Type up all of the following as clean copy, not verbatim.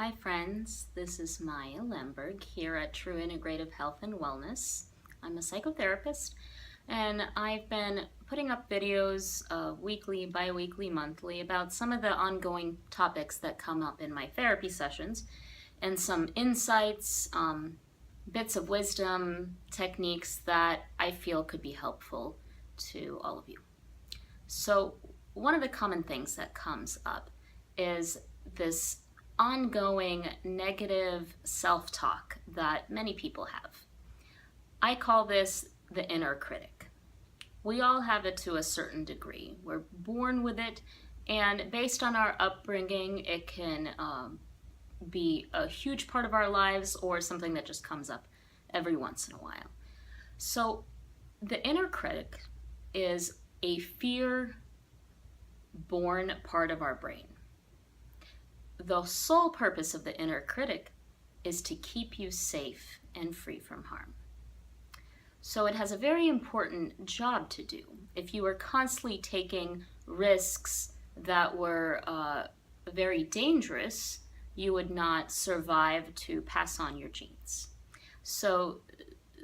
Hi friends, this is Maya Lemberg here at True Integrative Health and Wellness. I'm a psychotherapist and I've been putting up videos weekly, bi-weekly, monthly about some of the ongoing topics that come up in my therapy sessions and some insights, bits of wisdom, techniques that I feel could be helpful to all of you. So one of the common things that comes up is this ongoing negative self-talk that many people have. I call this the inner critic. We all have it to a certain degree. We're born with it, and based on our upbringing, it can be a huge part of our lives or something that just comes up every once in a while. So the inner critic is a fear-born part of our brain. The sole purpose of the inner critic is to keep you safe and free from harm. So it has a very important job to do. If you were constantly taking risks that were very dangerous, you would not survive to pass on your genes. So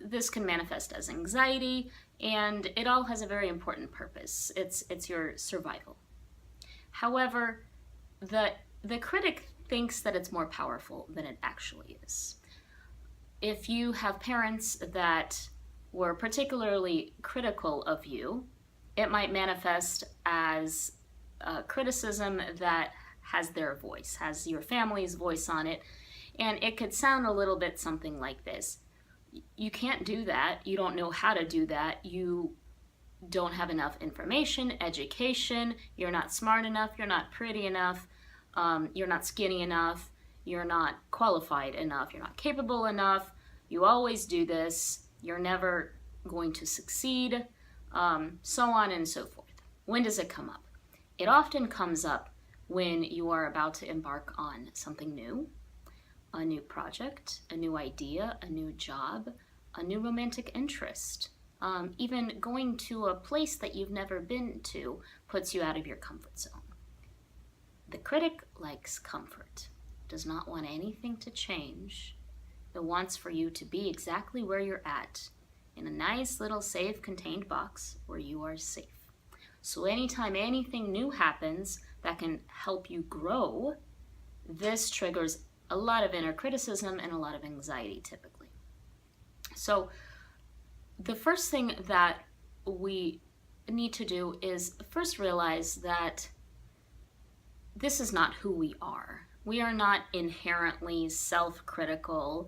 this can manifest as anxiety, and it all has a very important purpose. It's your survival. However, the critic thinks that it's more powerful than it actually is. If you have parents that were particularly critical of you, it might manifest as criticism that has their voice, has your family's voice on it, and it could sound a little bit something like this. You can't do that. You don't know how to do that. You don't have enough information, education, you're not smart enough, you're not pretty enough, you're not skinny enough, you're not qualified enough, you're not capable enough, you always do this, you're never going to succeed, so on and so forth. When does it come up? It often comes up when you are about to embark on something new, a new project, a new idea, a new job, a new romantic interest. Even going to a place that you've never been to puts you out of your comfort zone. The critic likes comfort, does not want anything to change. It wants for you to be exactly where you're at, in a nice little safe contained box where you are safe. So anytime anything new happens that can help you grow, this triggers a lot of inner criticism and a lot of anxiety typically. So the first thing that we need to do is first realize that this is not who we are. We are not inherently self-critical,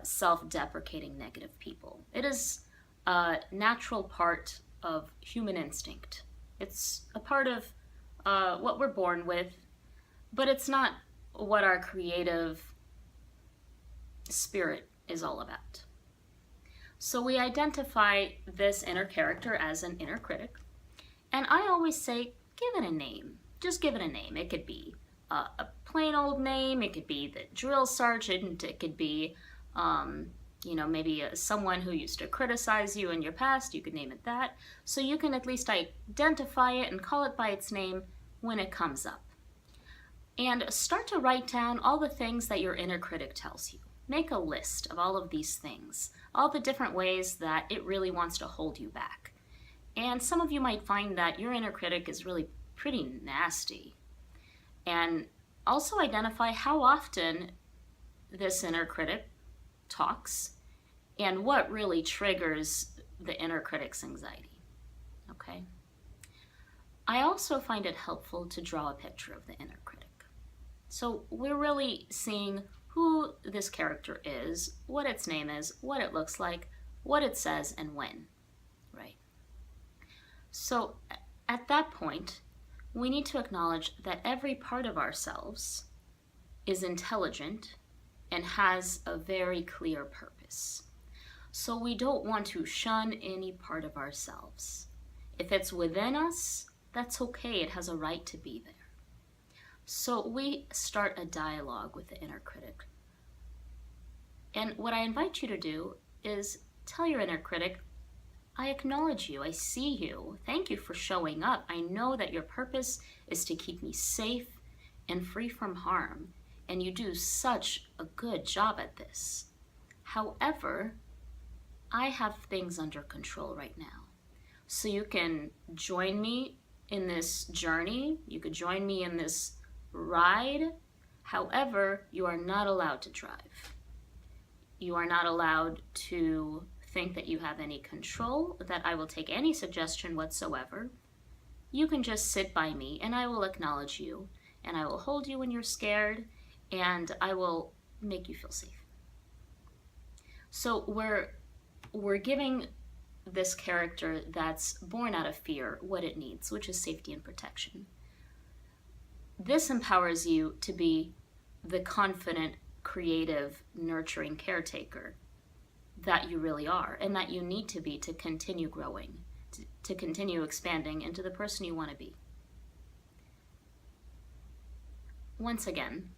self-deprecating negative people. It is a natural part of human instinct. It's a part of what we're born with, but it's not what our creative spirit is all about. So we identify this inner character as an inner critic, and I always say, give it a name. Just give it a name. It could be a plain old name, it could be the drill sergeant, it could be, maybe someone who used to criticize you in your past, you could name it that. So you can at least identify it and call it by its name when it comes up. And start to write down all the things that your inner critic tells you. Make a list of all of these things, all the different ways that it really wants to hold you back. And some of you might find that your inner critic is really pretty nasty. And also identify how often this inner critic talks and what really triggers the inner critic's anxiety. Okay? I also find it helpful to draw a picture of the inner critic. So we're really seeing who this character is, what its name is, what it looks like, what it says, and when, right? So at that point, we need to acknowledge that every part of ourselves is intelligent and has a very clear purpose. So we don't want to shun any part of ourselves. If it's within us, that's okay, it has a right to be there. So we start a dialogue with the inner critic. And what I invite you to do is tell your inner critic, I acknowledge you, I see you, thank you for showing up. I know that your purpose is to keep me safe and free from harm. and you do such a good job at this. However, I have things under control right now. So you can join me in this journey. You could join me in this ride. However, you are not allowed to drive. You are not allowed to think that you have any control, that I will take any suggestion whatsoever. You can just sit by me and I will acknowledge you, and I will hold you when you're scared, and I will make you feel safe. So we're giving this character that's born out of fear what it needs, which is safety and protection. This empowers you to be the confident, creative, nurturing caretaker that you really are, and that you need to be to continue growing, to continue expanding into the person you want to be. Once again,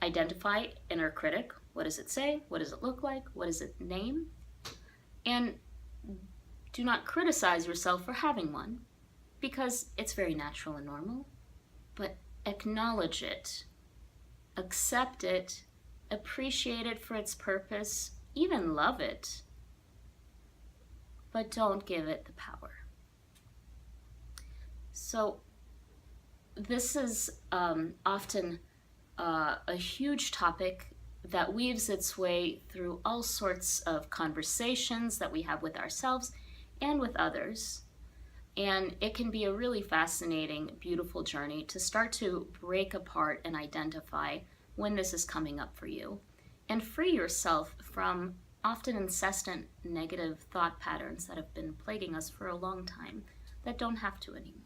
identify inner critic. What does it say? What does it look like? What does it name? And do not criticize yourself for having one, because it's very natural and normal, but acknowledge it, accept it, appreciate it for its purpose, even love it, but don't give it the power. So this is often a huge topic that weaves its way through all sorts of conversations that we have with ourselves and with others. And it can be a really fascinating, beautiful journey to start to break apart and identify when this is coming up for you, and free yourself from often incessant negative thought patterns that have been plaguing us for a long time that don't have to anymore.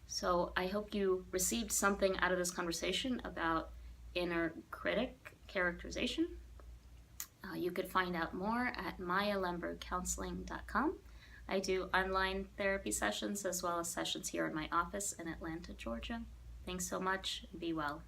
So I hope you received something out of this conversation about inner critic characterization. You could find out more at lembergcounseling.com. I do online therapy sessions as well as sessions here in my office in Atlanta, Georgia. Thanks so much. Be well.